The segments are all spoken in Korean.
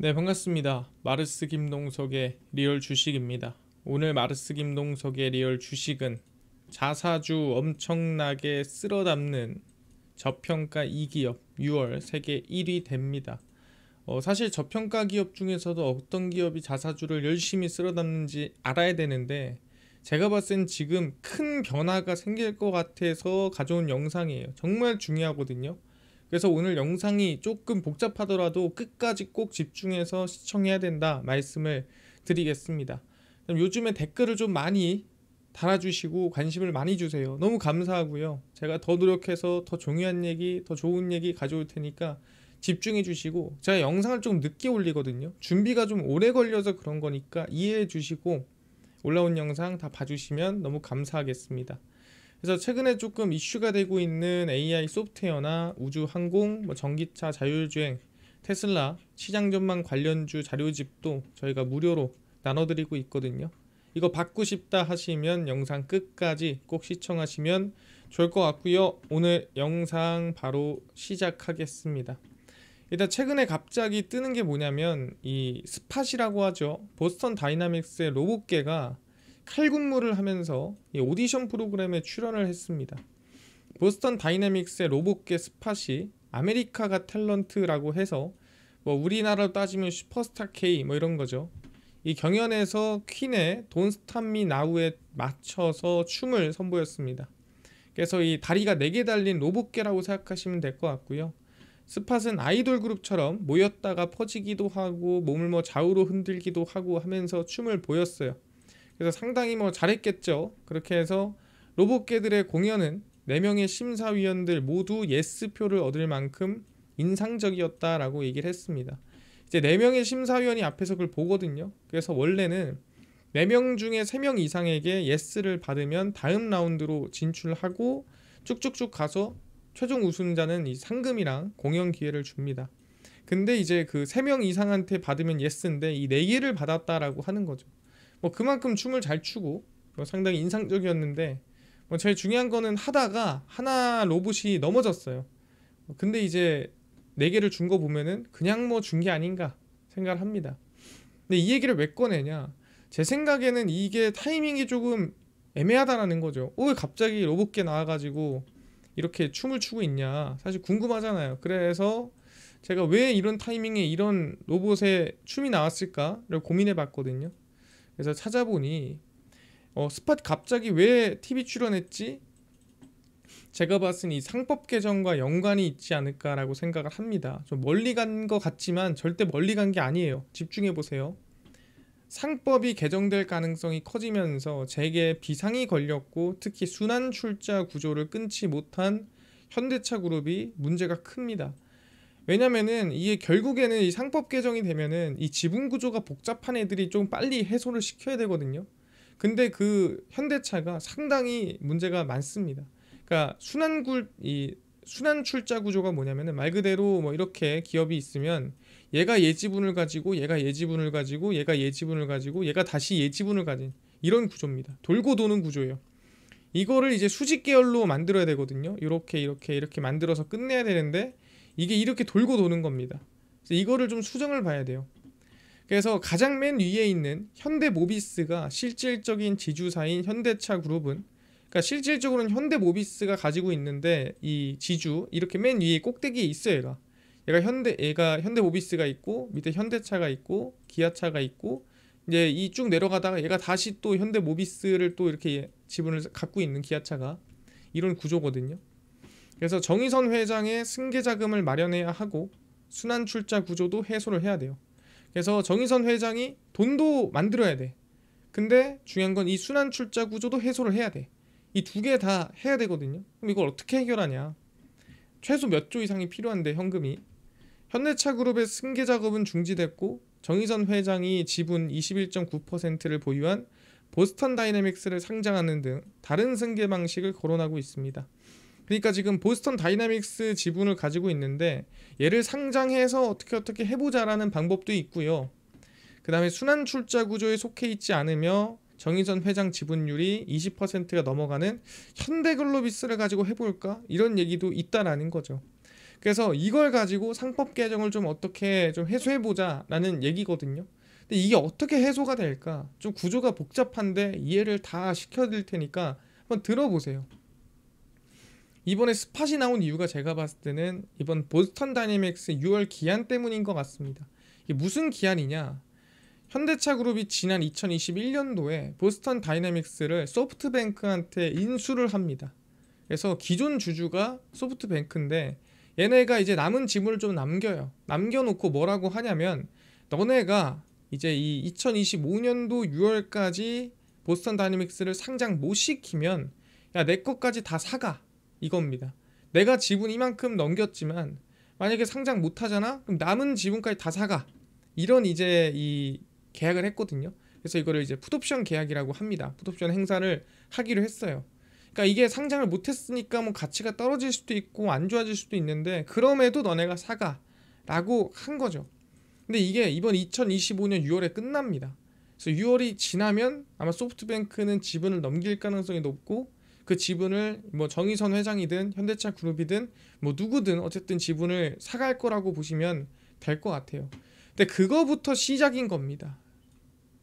네, 반갑습니다. 마르스 김동석의 리얼 주식입니다. 오늘 마르스 김동석의 리얼 주식은 자사주 엄청나게 쓸어담는 저평가 2기업 6월 세계 1위 됩니다. 사실 저평가 기업 중에서도 어떤 기업이 자사주를 열심히 쓸어담는지 알아야 되는데, 제가 봤을 땐 지금 큰 변화가 생길 것 같아서 가져온 영상이에요. 정말 중요하거든요. 그래서 오늘 영상이 조금 복잡하더라도 끝까지 꼭 집중해서 시청해야 된다 말씀을 드리겠습니다. 그럼 요즘에 댓글을 좀 많이 달아주시고 관심을 많이 주세요. 너무 감사하고요. 제가 더 노력해서 더 중요한 얘기, 더 좋은 얘기 가져올 테니까 집중해 주시고, 제가 영상을 좀 늦게 올리거든요. 준비가 좀 오래 걸려서 그런 거니까 이해해 주시고 올라온 영상 다 봐주시면 너무 감사하겠습니다. 그래서 최근에 조금 이슈가 되고 있는 AI 소프트웨어나 우주 항공, 전기차 자율주행, 테슬라 시장 전망 관련주 자료집도 저희가 무료로 나눠드리고 있거든요. 이거 받고 싶다 하시면 영상 끝까지 꼭 시청하시면 좋을 것 같고요. 오늘 영상 바로 시작하겠습니다. 일단 최근에 갑자기 뜨는 게 뭐냐면 이 스팟이라고 하죠. 보스턴 다이나믹스의 로봇계가 칼군무를 하면서 이 오디션 프로그램에 출연을 했습니다. 보스턴 다이내믹스의 로봇계 스팟이 아메리카 갓 탤런트라고 해서 우리나라로 따지면 슈퍼스타 K 이런 거죠. 이 경연에서 퀸의 Don't Stop Me Now에 맞춰서 춤을 선보였습니다. 그래서 이 다리가 4개 달린 로봇계라고 생각하시면 될 것 같고요. 스팟은 아이돌 그룹처럼 모였다가 퍼지기도 하고 몸을 좌우로 흔들기도 하고 하면서 춤을 보였어요. 그래서 상당히 잘했겠죠. 그렇게 해서 로봇계들의 공연은 4명의 심사위원들 모두 예스표를 얻을 만큼 인상적이었다라고 얘기를 했습니다. 이제 4명의 심사위원이 앞에서 그걸 보거든요. 그래서 원래는 4명 중에 3명 이상에게 예스를 받으면 다음 라운드로 진출하고 쭉쭉쭉 가서 최종 우승자는 이 상금이랑 공연 기회를 줍니다. 근데 이제 그 3명 이상한테 받으면 예스인데 이 4개를 받았다라고 하는 거죠. 그만큼 춤을 잘 추고 상당히 인상적이었는데, 제일 중요한 거는 하다가 하나 로봇이 넘어졌어요. 근데 이제 4개를 준 거 보면은 그냥 준 게 아닌가 생각을 합니다. 근데 이 얘기를 왜 꺼내냐, 제 생각에는 이게 타이밍이 조금 애매하다라는 거죠. 왜 갑자기 로봇계 나와가지고 이렇게 춤을 추고 있냐, 사실 궁금하잖아요. 그래서 제가 왜 이런 타이밍에 이런 로봇의 춤이 나왔을까를 고민해 봤거든요. 그래서 찾아보니 스팟 갑자기 왜 TV 출연했지? 제가 봤을 때 이 상법 개정과 연관이 있지 않을까라고 생각을 합니다. 좀 멀리 간 것 같지만 절대 멀리 간 게 아니에요. 집중해 보세요. 상법이 개정될 가능성이 커지면서 재계에 비상이 걸렸고, 특히 순환 출자 구조를 끊지 못한 현대차 그룹이 문제가 큽니다. 왜냐면은 이게 결국에는 이 상법 개정이 되면은 이 지분 구조가 복잡한 애들이 좀 빨리 해소를 시켜야 되거든요. 근데 그 현대차가 상당히 문제가 많습니다. 그러니까 순환 출자 구조가 뭐냐면은 말 그대로 이렇게 기업이 있으면 얘가 얘 지분을 가지고 얘가 얘 지분을 가지고 얘가 얘 지분을 가지고 얘가 다시 얘 지분을 가진 이런 구조입니다. 돌고 도는 구조예요. 이거를 이제 수직 계열로 만들어야 되거든요. 이렇게 만들어서 끝내야 되는데 이게 이렇게 돌고 도는 겁니다. 그래서 이거를 좀 수정을 봐야 돼요. 그래서 가장 맨 위에 있는 현대모비스가 실질적인 지주사인 현대차 그룹은, 그러니까 실질적으로는 현대모비스가 가지고 있는데 이 지주 이렇게 맨 위에 꼭대기에 있어요. 얘가 현대모비스가 있고 밑에 현대차가 있고 기아차가 있고, 이제 이 쭉 내려가다가 얘가 다시 또 현대모비스를 또 이렇게 지분을 갖고 있는 기아차가, 이런 구조거든요. 그래서 정의선 회장의 승계 자금을 마련해야 하고 순환 출자 구조도 해소를 해야 돼요. 그래서 정의선 회장이 돈도 만들어야 돼. 근데 중요한 건 이 순환 출자 구조도 해소를 해야 돼. 이 2개 다 해야 되거든요. 그럼 이걸 어떻게 해결하냐? 최소 몇 조 이상이 필요한데 현금이. 현대차 그룹의 승계 작업은 중지됐고 정의선 회장이 지분 21.9%를 보유한 보스턴 다이내믹스를 상장하는 등 다른 승계 방식을 거론하고 있습니다. 그러니까 지금 보스턴 다이내믹스 지분을 가지고 있는데 얘를 상장해서 어떻게 해보자라는 방법도 있고요. 그 다음에 순환 출자 구조에 속해 있지 않으며 정의선 회장 지분율이 20%가 넘어가는 현대글로비스를 가지고 해볼까? 이런 얘기도 있다라는 거죠. 그래서 이걸 가지고 상법 개정을 좀 어떻게 좀 해소해보자라는 얘기거든요. 근데 이게 어떻게 해소가 될까? 좀 구조가 복잡한데 이해를 다 시켜드릴 테니까 한번 들어보세요. 이번에 스팟이 나온 이유가 제가 봤을 때는 이번 보스턴 다이내믹스 6월 기한 때문인 것 같습니다. 이게 무슨 기한이냐? 현대차 그룹이 지난 2021년도에 보스턴 다이내믹스를 소프트뱅크한테 인수를 합니다. 그래서 기존 주주가 소프트뱅크인데 얘네가 이제 남은 지분을 좀 남겨놓고 뭐라고 하냐면 너네가 이제 이 2025년도 6월까지 보스턴 다이내믹스를 상장 못 시키면 야, 내 것까지 다 사가 이겁니다. 내가 지분 이만큼 넘겼지만 만약에 상장 못 하잖아? 그럼 남은 지분까지 다 사가. 이런 이제 이 계약을 했거든요. 그래서 이거를 이제 풋옵션 계약이라고 합니다. 풋옵션 행사를 하기로 했어요. 그러니까 이게 상장을 못했으니까 뭐 가치가 떨어질 수도 있고 안 좋아질 수도 있는데 그럼에도 너네가 사가 라고 한 거죠. 근데 이게 이번 2025년 6월에 끝납니다. 그래서 6월이 지나면 아마 소프트뱅크는 지분을 넘길 가능성이 높고 그 지분을 뭐 정의선 회장이든 현대차 그룹이든 뭐 누구든 어쨌든 지분을 사갈 거라고 보시면 될 것 같아요. 근데 그거부터 시작인 겁니다.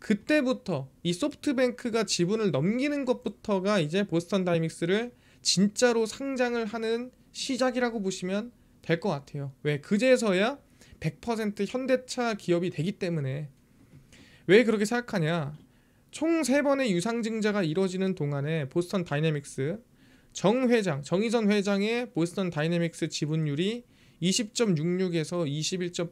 그때부터 이 소프트뱅크가 지분을 넘기는 것부터가 이제 보스턴 다이내믹스를 진짜로 상장을 하는 시작이라고 보시면 될 것 같아요. 왜? 그제서야 100% 현대차 기업이 되기 때문에. 왜 그렇게 생각하냐? 총 3번의 유상증자가 이뤄지는 동안에 보스턴 다이내믹스 정의선 회장의 보스턴 다이내믹스 지분율이 20.66에서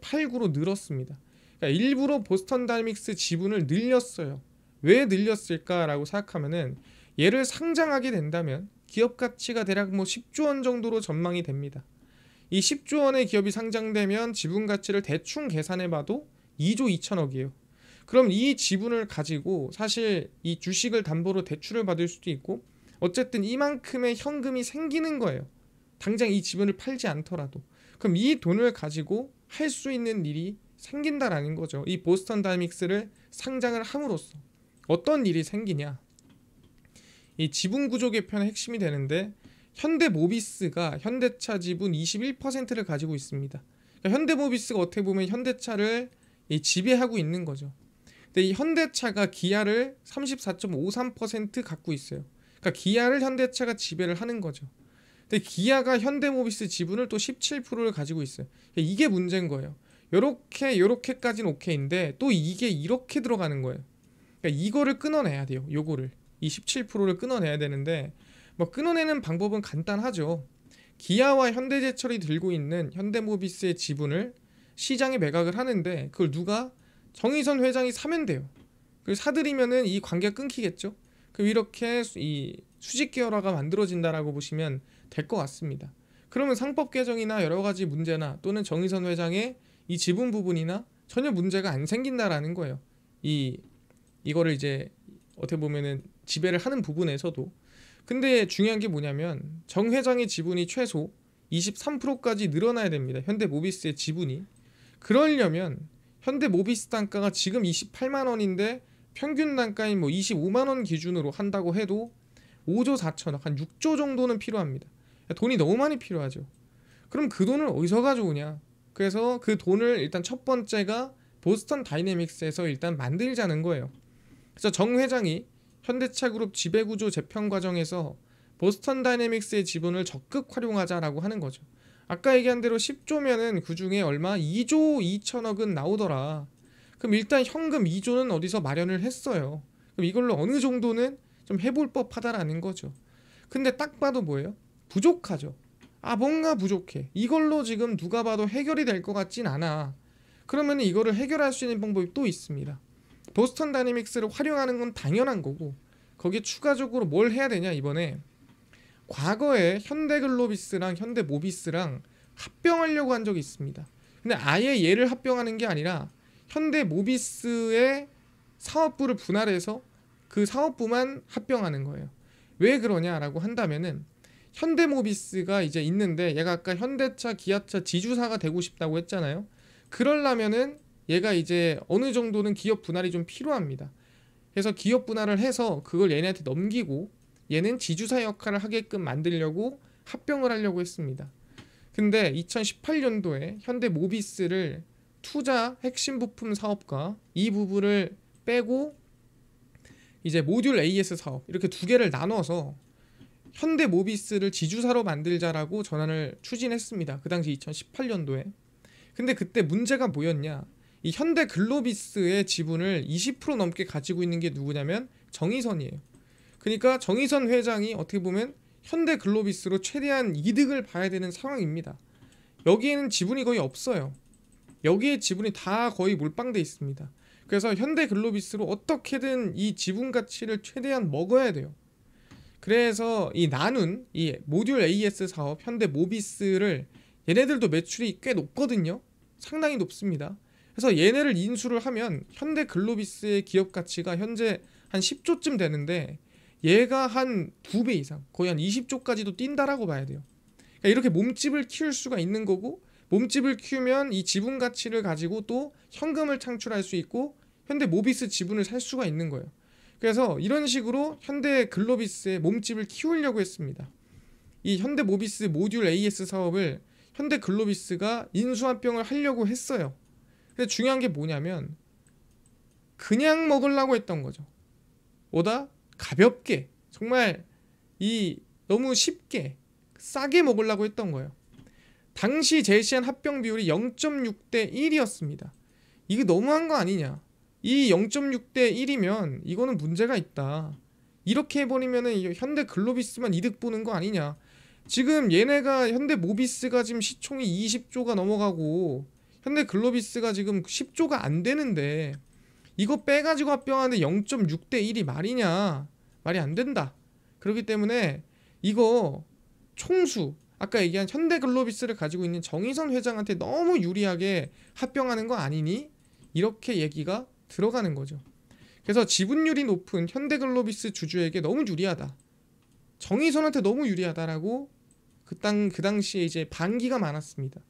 21.89로 늘었습니다. 그러니까 일부러 보스턴 다이내믹스 지분을 늘렸어요. 왜 늘렸을까라고 생각하면은 얘를 상장하게 된다면 기업 가치가 대략 뭐 10조 원 정도로 전망이 됩니다. 이 10조 원의 기업이 상장되면 지분 가치를 대충 계산해봐도 2조 2천억이에요. 그럼 이 지분을 가지고 사실 이 주식을 담보로 대출을 받을 수도 있고 어쨌든 이만큼의 현금이 생기는 거예요. 당장 이 지분을 팔지 않더라도. 그럼 이 돈을 가지고 할 수 있는 일이 생긴다라는 거죠. 이 보스턴 다이내믹스를 상장을 함으로써 어떤 일이 생기냐? 이 지분 구조 개편의 핵심이 되는데 현대모비스가 현대차 지분 21%를 가지고 있습니다. 그러니까 현대모비스가 어떻게 보면 현대차를 지배하고 있는 거죠. 근데 이 현대차가 기아를 34.53% 갖고 있어요. 그러니까 기아를 현대차가 지배를 하는 거죠. 근데 기아가 현대모비스 지분을 또 17%를 가지고 있어요. 그러니까 이게 문제인 거예요. 요렇게까지는 오케이인데 또 이게 이렇게 들어가는 거예요. 그러니까 이거를 끊어내야 돼요. 요거를 이 17%를 끊어내야 되는데 뭐 끊어내는 방법은 간단하죠. 기아와 현대제철이 들고 있는 현대모비스의 지분을 시장에 매각을 하는데 그걸 누가 정의선 회장이 사면 돼요. 그걸 사들이면은 이 관계가 끊기겠죠. 그럼 이렇게 이 수직 계열화가 만들어진다라고 보시면 될 것 같습니다. 그러면 상법 개정이나 여러 가지 문제나 또는 정의선 회장의 이 지분 부분이나 전혀 문제가 안 생긴다라는 거예요. 이거를 이제 어떻게 보면은 지배를 하는 부분에서도. 근데 중요한 게 뭐냐면 정 회장의 지분이 최소 23%까지 늘어나야 됩니다. 현대모비스의 지분이. 그러려면 현대모비스 단가가 지금 28만 원인데 평균 단가인 뭐 25만 원 기준으로 한다고 해도 5조 4천억, 한 6조 정도는 필요합니다. 돈이 너무 많이 필요하죠. 그럼 그 돈을 어디서 가져오냐? 그래서 그 돈을 일단 첫 번째가 보스턴 다이내믹스에서 일단 만들자는 거예요. 그래서 정 회장이 현대차 그룹 지배구조 재편 과정에서 보스턴 다이내믹스의 지분을 적극 활용하자라고 하는 거죠. 아까 얘기한 대로 10조면은 그 중에 얼마? 2조 2천억은 나오더라. 그럼 일단 현금 2조는 어디서 마련을 했어요. 그럼 이걸로 어느 정도는 좀 해볼 법하다라는 거죠. 근데 딱 봐도 뭐예요? 부족하죠. 뭔가 부족해. 이걸로 지금 누가 봐도 해결이 될 것 같진 않아. 그러면 이거를 해결할 수 있는 방법이 또 있습니다. 보스턴 다이내믹스를 활용하는 건 당연한 거고 거기에 추가적으로 뭘 해야 되냐 이번에 과거에 현대글로비스랑 현대모비스랑 합병하려고 한 적이 있습니다. 근데 아예 얘를 합병하는 게 아니라 현대모비스의 사업부를 분할해서 그 사업부만 합병하는 거예요. 왜 그러냐라고 한다면은 현대모비스가 이제 있는데 얘가 아까 현대차, 기아차 지주사가 되고 싶다고 했잖아요. 그러려면은 얘가 이제 어느 정도는 기업 분할이 좀 필요합니다. 그래서 기업 분할을 해서 그걸 얘네한테 넘기고 얘는 지주사 역할을 하게끔 만들려고 합병을 하려고 했습니다. 근데 2018년도에 현대모비스를 투자 핵심 부품 사업과 이 부분을 빼고 이제 모듈 AS 사업 이렇게 두 개를 나눠서 현대모비스를 지주사로 만들자라고 전환을 추진했습니다. 그 당시 2018년도에. 근데 그때 문제가 뭐였냐? 이 현대글로비스의 지분을 20% 넘게 가지고 있는 게 누구냐면 정의선이에요. 그러니까 정의선 회장이 어떻게 보면 현대글로비스로 최대한 이득을 봐야 되는 상황입니다. 여기에는 지분이 거의 없어요. 여기에 지분이 다 거의 몰빵돼 있습니다. 그래서 현대글로비스로 어떻게든 이 지분 가치를 최대한 먹어야 돼요. 그래서 이 나눈 이 모듈 AS 사업 현대모비스를 얘네들도 매출이 꽤 높거든요. 상당히 높습니다. 그래서 얘네를 인수를 하면 현대글로비스의 기업 가치가 현재 한 10조쯤 되는데 얘가 한 2배 이상 거의 한 20조까지도 뛴다라고 봐야 돼요. 그러니까 이렇게 몸집을 키울 수가 있는 거고, 몸집을 키우면 이 지분 가치를 가지고 또 현금을 창출할 수 있고 현대모비스 지분을 살 수가 있는 거예요. 그래서 이런 식으로 현대글로비스의 몸집을 키우려고 했습니다. 이 현대모비스 모듈 AS 사업을 현대글로비스가 인수합병을 하려고 했어요. 근데 중요한 게 뭐냐면 그냥 먹으려고 했던 거죠. 보다 가볍게, 정말 이 너무 쉽게 싸게 먹으려고 했던 거예요. 당시 제시한 합병 비율이 0.6대 1이었습니다. 이게 너무한 거 아니냐? 이 0.6대 1이면 이거는 문제가 있다. 이렇게 해버리면은 현대글로비스만 이득 보는 거 아니냐? 지금 얘네가 현대모비스가 지금 시총이 20조가 넘어가고 현대글로비스가 지금 10조가 안 되는데 이거 빼가지고 합병하는데 0.6대 1이 말이냐? 말이 안 된다. 그렇기 때문에 이거 총수, 아까 얘기한 현대글로비스를 가지고 있는 정의선 회장한테 너무 유리하게 합병하는 거 아니니? 이렇게 얘기가 들어가는 거죠. 그래서 지분율이 높은 현대글로비스 주주에게 너무 유리하다. 정의선한테 너무 유리하다라고 그 당시에 이제 반기가 많았습니다.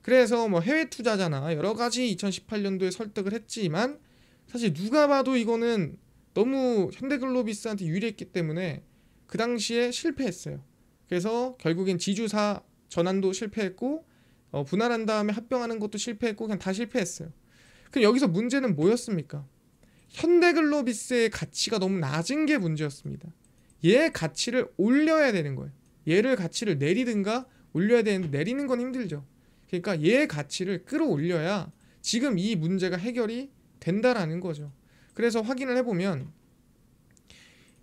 그래서 뭐 해외 투자자나 여러 가지 2018년도에 설득을 했지만 사실 누가 봐도 이거는 너무 현대글로비스한테 유리했기 때문에 그 당시에 실패했어요. 그래서 결국엔 지주사 전환도 실패했고 분할한 다음에 합병하는 것도 실패했고 그냥 다 실패했어요. 그럼 여기서 문제는 뭐였습니까? 현대글로비스의 가치가 너무 낮은 게 문제였습니다. 얘 가치를 올려야 되는 거예요. 얘를 가치를 내리든가 올려야 되는데 내리는 건 힘들죠. 그러니까 얘 가치를 끌어올려야 지금 이 문제가 해결이 된다라는 거죠. 그래서 확인을 해보면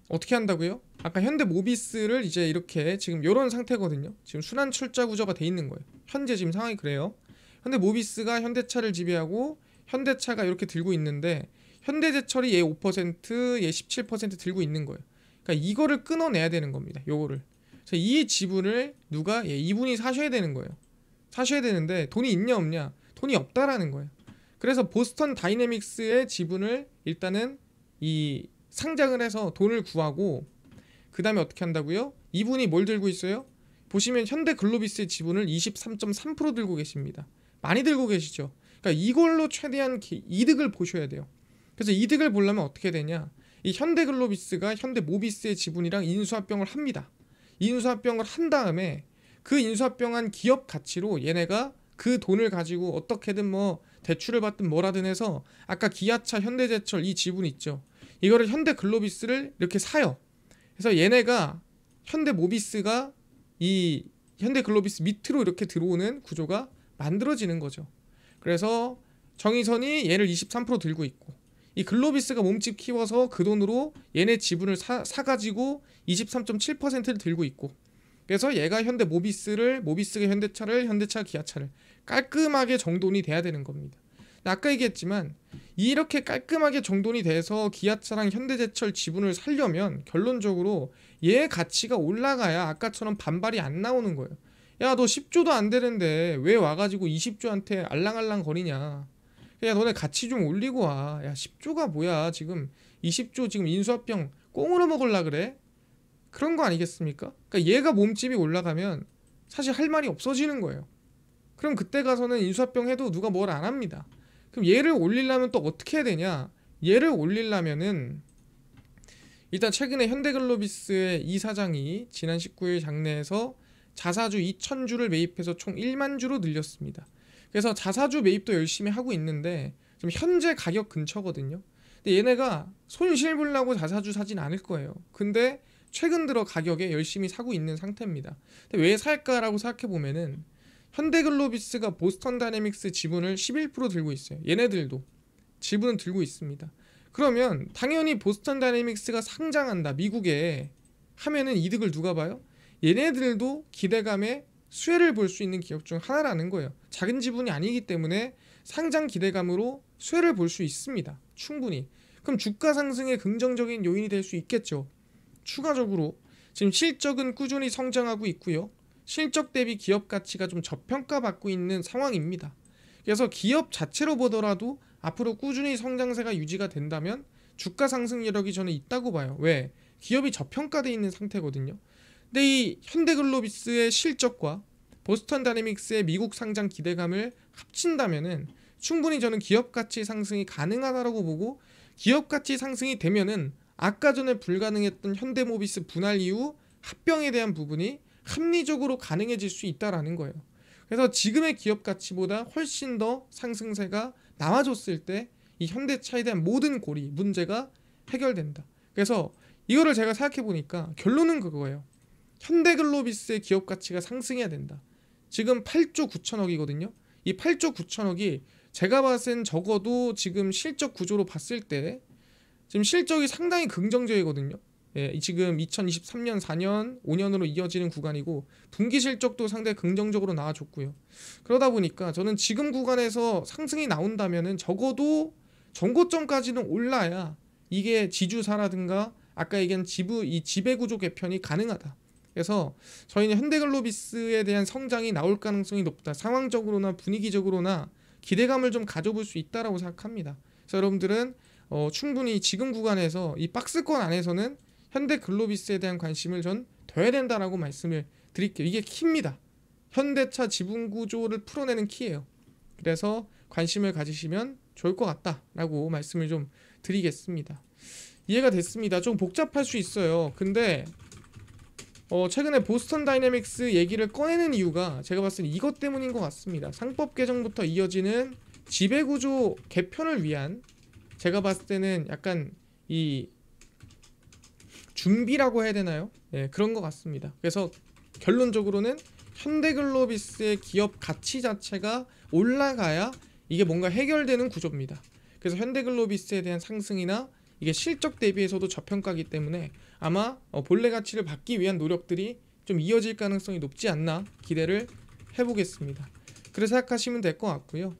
어떻게 한다고요? 아까 현대모비스를 이제 이렇게 지금 이런 상태거든요. 지금 순환 출자 구조가 돼 있는 거예요. 현재 지금 상황이 그래요. 현대모비스가 현대차를 지배하고 현대차가 이렇게 들고 있는데 현대제철이 얘 5%, 얘 17% 들고 있는 거예요. 그러니까 이거를 끊어내야 되는 겁니다. 요거를. 그래서 이 지분을 누가 이분이 사셔야 되는 거예요. 사셔야 되는데 돈이 있냐 없냐? 돈이 없다라는 거예요. 그래서 보스턴 다이내믹스의 지분을 일단은 이 상장을 해서 돈을 구하고 그 다음에 어떻게 한다고요? 이분이 뭘 들고 있어요? 보시면 현대글로비스의 지분을 23.3% 들고 계십니다. 많이 들고 계시죠? 그러니까 이걸로 최대한 이득을 보셔야 돼요. 그래서 이득을 보려면 어떻게 되냐? 이 현대글로비스가 현대모비스의 지분이랑 인수합병을 합니다. 인수합병을 한 다음에 그 인수합병한 기업 가치로 얘네가 그 돈을 가지고 어떻게든 뭐 대출을 받든 뭐라든 해서 아까 기아차, 현대제철 이 지분 있죠. 이거를 현대글로비스를 이렇게 사요. 그래서 얘네가 현대모비스가 이 현대글로비스 밑으로 이렇게 들어오는 구조가 만들어지는 거죠. 그래서 정의선이 얘를 23% 들고 있고 이 글로비스가 몸집 키워서 그 돈으로 얘네 지분을 사가지고 23.7%를 들고 있고 그래서 얘가 현대모비스를, 모비스가 현대차를, 현대차가 기아차를 깔끔하게 정돈이 돼야 되는 겁니다. 아까 얘기했지만 이렇게 깔끔하게 정돈이 돼서 기아차랑 현대제철 지분을 살려면 결론적으로 얘 가치가 올라가야 아까처럼 반발이 안 나오는 거예요. 야, 너 10조도 안 되는데 왜 와가지고 20조한테 알랑알랑 거리냐. 야, 너네 가치 좀 올리고 와. 야, 10조가 뭐야. 지금 20조 지금 인수합병 꽁으로 먹으려 그래? 그런 거 아니겠습니까? 그러니까 얘가 몸집이 올라가면 사실 할 말이 없어지는 거예요. 그럼 그때 가서는 인수합병 해도 누가 뭘 안 합니다. 그럼 얘를 올리려면 또 어떻게 해야 되냐? 얘를 올리려면은 일단 최근에 현대글로비스의 이 사장이 지난 19일 장내에서 자사주 2,000주를 매입해서 총 1만 주로 늘렸습니다. 그래서 자사주 매입도 열심히 하고 있는데 좀 현재 가격 근처거든요. 근데 얘네가 손실 보려고 자사주 사진 않을 거예요. 근데 최근 들어 가격에 열심히 사고 있는 상태입니다. 근데 왜 살까라고 생각해 보면은 현대글로비스가 보스턴 다이내믹스 지분을 11% 들고 있어요. 얘네들도 지분은 들고 있습니다. 그러면 당연히 보스턴 다이내믹스가 상장한다 미국에 하면은 이득을 누가 봐요? 얘네들도 기대감에 수혜를 볼 수 있는 기업 중 하나라는 거예요. 작은 지분이 아니기 때문에 상장 기대감으로 수혜를 볼 수 있습니다. 충분히. 그럼 주가 상승에 긍정적인 요인이 될 수 있겠죠. 추가적으로 지금 실적은 꾸준히 성장하고 있고요. 실적 대비 기업 가치가 좀 저평가받고 있는 상황입니다. 그래서 기업 자체로 보더라도 앞으로 꾸준히 성장세가 유지가 된다면 주가 상승 여력이 저는 있다고 봐요. 왜? 기업이 저평가되어 있는 상태거든요. 근데 이 현대글로비스의 실적과 보스턴 다이내믹스의 미국 상장 기대감을 합친다면은 충분히 저는 기업 가치 상승이 가능하다고 보고 기업 가치 상승이 되면은 아까 전에 불가능했던 현대모비스 분할 이후 합병에 대한 부분이 합리적으로 가능해질 수 있다라는 거예요. 그래서 지금의 기업 가치보다 훨씬 더 상승세가 나와줬을 때 이 현대차에 대한 모든 고리, 문제가 해결된다. 그래서 이거를 제가 생각해 보니까 결론은 그거예요. 현대글로비스의 기업 가치가 상승해야 된다. 지금 8조 9천억이거든요. 이 8조 9천억이 제가 봤을 땐 적어도 지금 실적 구조로 봤을 때 지금 실적이 상당히 긍정적이거든요. 예, 지금 2023년 4년 5년으로 이어지는 구간이고 분기 실적도 상당히 긍정적으로 나와줬고요. 그러다 보니까 저는 지금 구간에서 상승이 나온다면은 적어도 전고점까지는 올라야 이게 지주사라든가 아까 얘기한 이 지배구조 개편이 가능하다. 그래서 저희는 현대글로비스에 대한 성장이 나올 가능성이 높다. 상황적으로나 분위기적으로나 기대감을 좀 가져볼 수 있다라고 생각합니다. 그래서 여러분들은 충분히 지금 구간에서 이 박스권 안에서는 현대글로비스에 대한 관심을 전 둬야 된다라고 말씀을 드릴게요. 이게 키입니다. 현대차 지분 구조를 풀어내는 키예요. 그래서 관심을 가지시면 좋을 것 같다라고 말씀을 좀 드리겠습니다. 이해가 됐습니다. 좀 복잡할 수 있어요. 근데 최근에 보스턴 다이내믹스 얘기를 꺼내는 이유가 제가 봤을 때 이것 때문인 것 같습니다. 상법 개정부터 이어지는 지배구조 개편을 위한 제가 봤을 때는 약간 이 준비라고 해야 되나요? 예, 그런 것 같습니다. 그래서 결론적으로는 현대글로비스의 기업 가치 자체가 올라가야 이게 뭔가 해결되는 구조입니다. 그래서 현대글로비스에 대한 상승이나 이게 실적 대비해서도 저평가이기 때문에 아마 본래 가치를 받기 위한 노력들이 좀 이어질 가능성이 높지 않나 기대를 해보겠습니다. 그래서 생각하시면 될 것 같고요.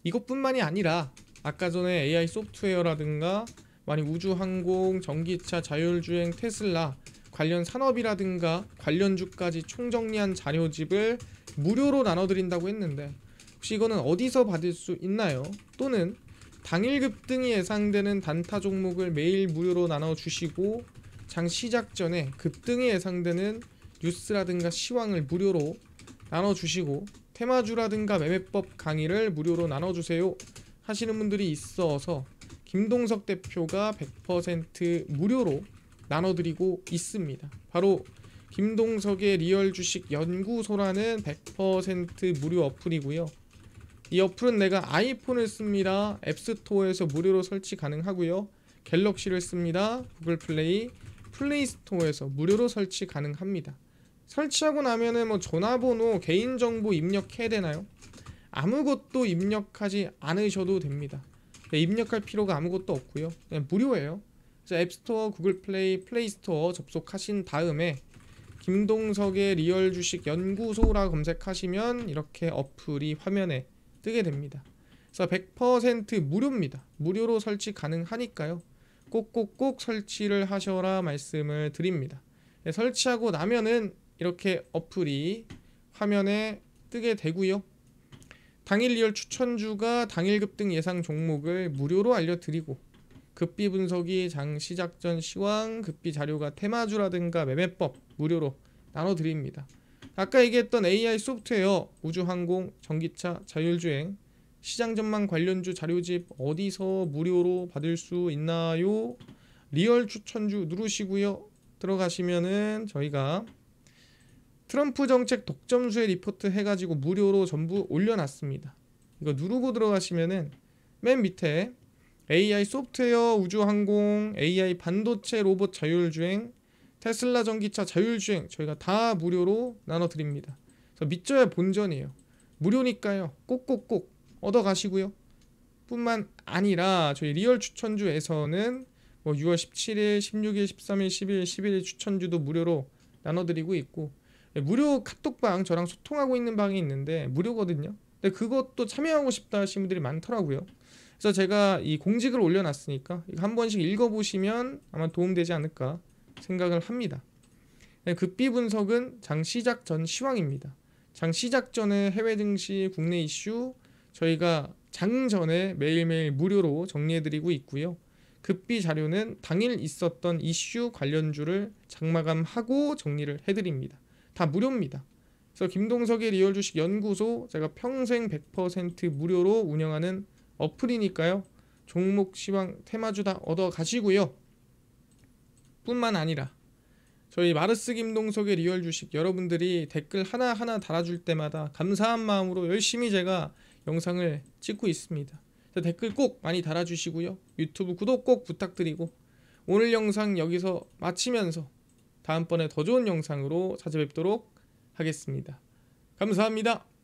이것뿐만이 아니라 아까 전에 AI 소프트웨어라든가 많이 우주항공, 전기차, 자율주행, 테슬라 관련 산업이라든가 관련주까지 총정리한 자료집을 무료로 나눠드린다고 했는데 혹시 이거는 어디서 받을 수 있나요? 또는 당일 급등이 예상되는 단타 종목을 매일 무료로 나눠주시고 장 시작 전에 급등이 예상되는 뉴스라든가 시황을 무료로 나눠주시고 테마주라든가 매매법 강의를 무료로 나눠주세요 하시는 분들이 있어서 김동석 대표가 100% 무료로 나눠드리고 있습니다. 바로 김동석의 리얼 주식 연구소라는 100% 무료 어플이고요. 이 어플은 내가 아이폰을 씁니다. 앱스토어에서 무료로 설치 가능하고요. 갤럭시를 씁니다. 구글 플레이, 플레이스토어에서 무료로 설치 가능합니다. 설치하고 나면은 뭐 전화번호, 개인정보 입력해야 되나요? 아무것도 입력하지 않으셔도 됩니다. 입력할 필요가 아무것도 없고요. 그냥 무료예요. 그래서 앱스토어, 구글 플레이, 플레이스토어 접속하신 다음에 김동석의 리얼 주식 연구소라 검색하시면 이렇게 어플이 화면에 뜨게 됩니다. 그래서 100% 무료입니다. 무료로 설치 가능하니까요. 꼭꼭꼭 설치를 하셔라 말씀을 드립니다. 네, 설치하고 나면은 이렇게 어플이 화면에 뜨게 되고요. 당일 리얼 추천주가 당일 급등 예상 종목을 무료로 알려드리고 급비 분석이 장 시작 전 시황, 급비 자료가 테마주라든가 매매법 무료로 나눠드립니다. 아까 얘기했던 AI 소프트웨어, 우주항공, 전기차, 자율주행, 시장 전망 관련주 자료집 어디서 무료로 받을 수 있나요? 리얼 추천주 누르시고요. 들어가시면은 저희가 트럼프 정책 독점수의 리포트 해가지고 무료로 전부 올려놨습니다. 이거 누르고 들어가시면은 맨 밑에 AI 소프트웨어 우주항공, AI 반도체 로봇 자율주행, 테슬라 전기차 자율주행 저희가 다 무료로 나눠드립니다. 그래서 믿져야 본전이에요. 무료니까요. 꼭꼭꼭 얻어가시고요. 뿐만 아니라 저희 리얼 추천주에서는 뭐 6월 17일, 16일, 13일, 10일, 11일 추천주도 무료로 나눠드리고 있고, 무료 카톡방 저랑 소통하고 있는 방이 있는데 무료거든요. 근데 그것도 참여하고 싶다 하시는 분들이 많더라고요. 그래서 제가 이 공직을 올려놨으니까 이거 한 번씩 읽어보시면 아마 도움되지 않을까 생각을 합니다. 급비 분석은 장 시작 전 시황입니다. 장 시작 전에 해외 증시, 국내 이슈 저희가 장 전에 매일매일 무료로 정리해드리고 있고요. 급비 자료는 당일 있었던 이슈 관련주를 장마감하고 정리를 해드립니다. 다 무료입니다. 그래서 김동석의 리얼 주식 연구소 제가 평생 100% 무료로 운영하는 어플이니까요. 종목, 시황, 테마주 다 얻어 가시고요. 뿐만 아니라 저희 마르스 김동석의 리얼 주식 여러분들이 댓글 하나하나 달아줄 때마다 감사한 마음으로 열심히 제가 영상을 찍고 있습니다. 댓글 꼭 많이 달아주시고요. 유튜브 구독 꼭 부탁드리고 오늘 영상 여기서 마치면서 다음번에 더 좋은 영상으로 찾아뵙도록 하겠습니다. 감사합니다.